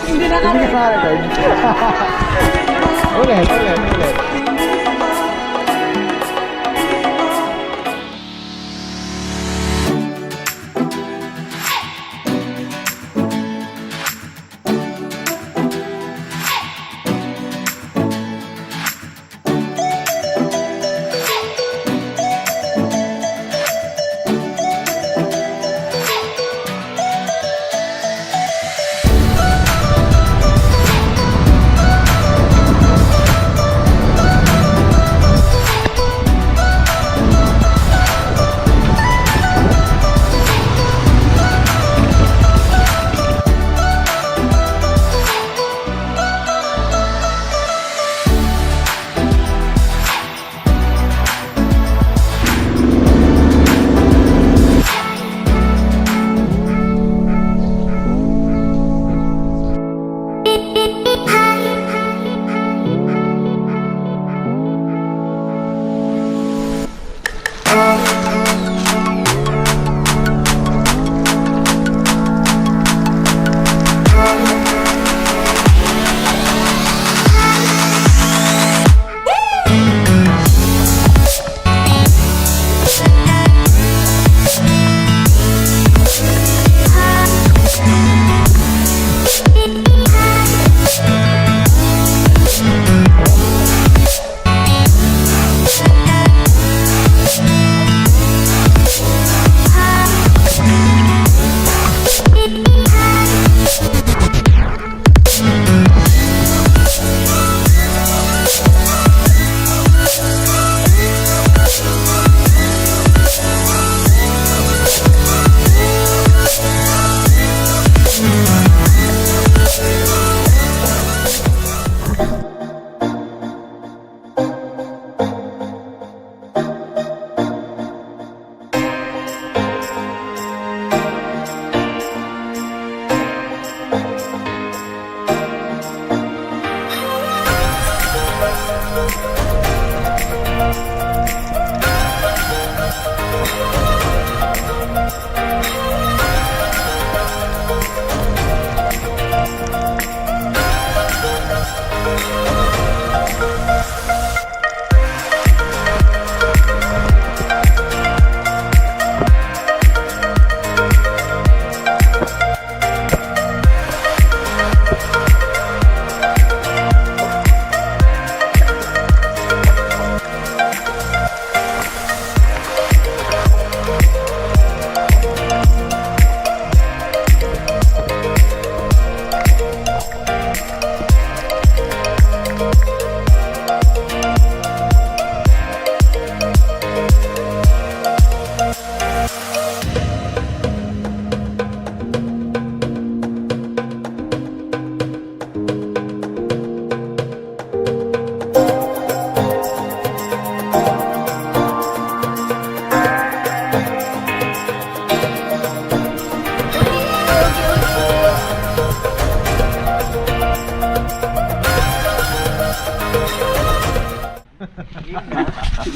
Hindi naka-record. Ulit.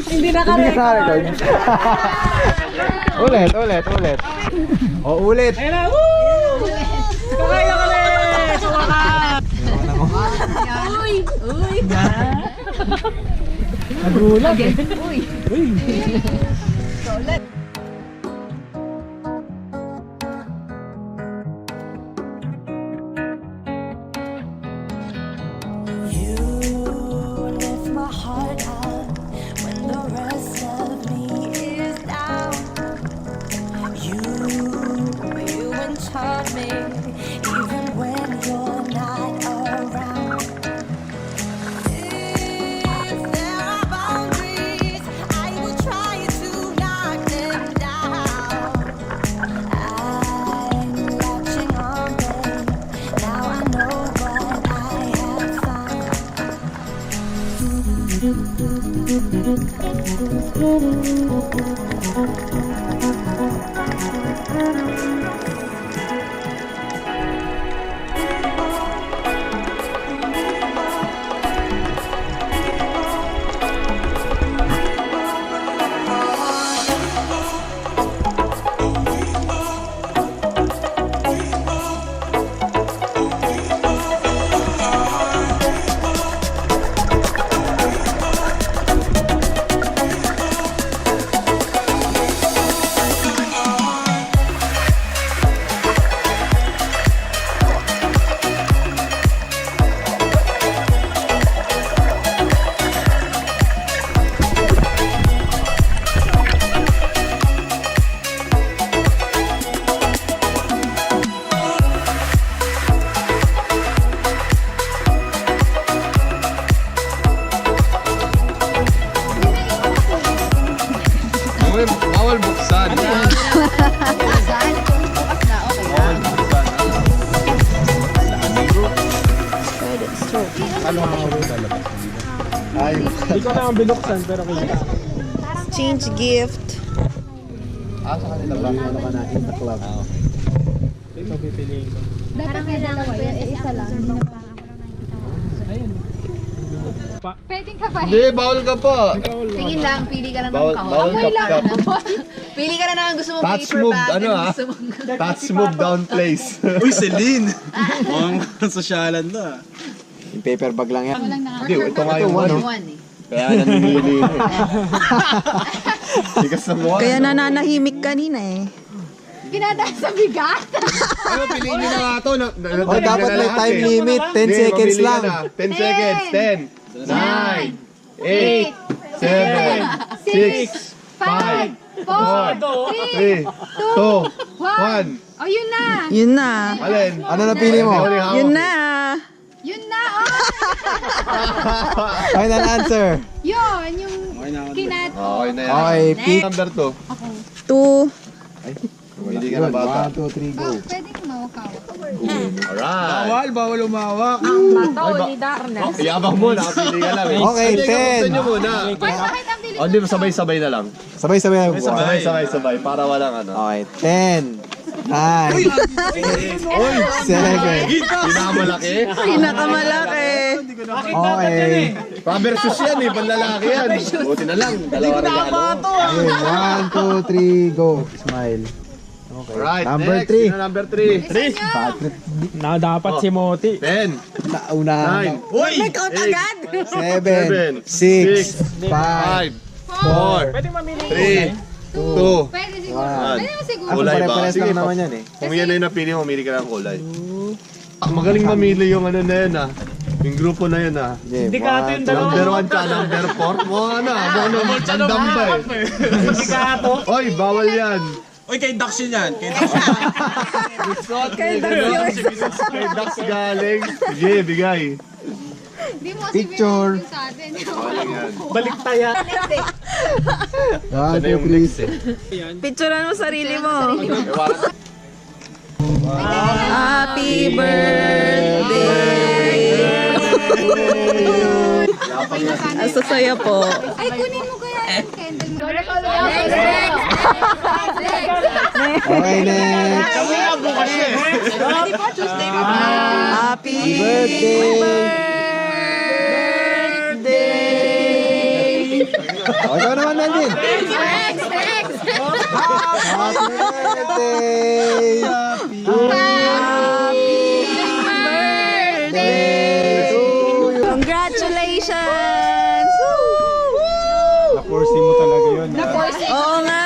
Hindi naka-record. Ulit. O, ulit. Ayun na! Woo! Kakaya ka na! Suwaka! Uy! Nagulat eh. Uy! Ulit! Bawal buksan. Saan? Bukas na, okay. Bawal buksan. Pwede, stroke. Hindi ko na binuksan pero kita. Change gift. Sa kanila ba? Ano ka na? In the club. Ito pipiliin ko. Dapat may dalawa yan, isa lang. Ayun. Pwedeng ka pa. Hindi, bawal ka pa. Tingin lang, pili ka lang ng Bawal kahon. Amoy lang. tap-tap. Pili ka na ng gusto mong Touch paper move, bag. ano, ah? Gusto mong... Touch move down place. Uy, Celine! Mukhang sosyalan to ah. Yung paper bag lang yan. Walang Hindi, ito nga yung one. one eh. Kaya nanimili eh. Tigas na mukha. Kaya nananahimik kanina eh. Pinadaan sa bigat. Ano, piliin nyo na nga ito. Oh, dapat may time limit. 10 seconds lang. 10 seconds. 10, 9, 8, 7, 6, 5, 4, 3, 2, 1. Oh, yun na. Yun na. Alin? Ano na pili mo? Yun na. Yun na. Oh, Final answer. yun. Yung kinat. Okay na yan. Okay, pick. Number 2. 2. Hindi ka na bata. 1, 2, 3, go. Pwedeng mawakaw. Alright. Bawal umawak. Iyabang mo, nakapili ka lang eh. Okay, 10. Buksan nyo muna. Bakit ang bilis? O, di ba sabay-sabay na lang? Sabay-sabay na bukas. Sabay-sabay para walang ano. Okay, 10, 9, 7. Pinamalaki. Pinakamalaki. Okay. Pa-versus yan eh, panlalaki yan. Buti na lang, dalawa regalo. Okay, 1, 2, 3, go. Smile. Alright, Number next. three. Sino number 3? Na dapat si Moti. 10, Naunahan. 9, Uy! May count agad. 7, 6, 5, 4, Pwede mamili 3, 2, Pwede siguro. One. Pwede mo siguro. Ako Kulay ba? pare-pares Sige, lang naman yan eh. Kung yan na yung napili mo, mamili ka ng kulay. Magaling mamili yung ano na yun ah. Yung grupo na yun ah. Hindi ka ito yung dalawa. Number 1 ka, number 4. Mga ano, mga nandamba eh. Hindi ka ito. Oy, bawal yan. Uy, kay Dax yun yan. Kay Dax. Kay Dax yun. Kay Dax galing. Sige, bigay. Hindi mo kasi Picture. binigay sa atin. Balik tayo. 1, 2, 3. Picturean mo sarili mo. Happy birthday. Ang sasaya po. Ay, kunin mo kaya yung candle mo. Okay, next. Happy Birthday. birthday. O, ikaw naman, Melvin. Next. Happy birthday. Congratulations! Na-forcing mo talaga yun. Oo nga.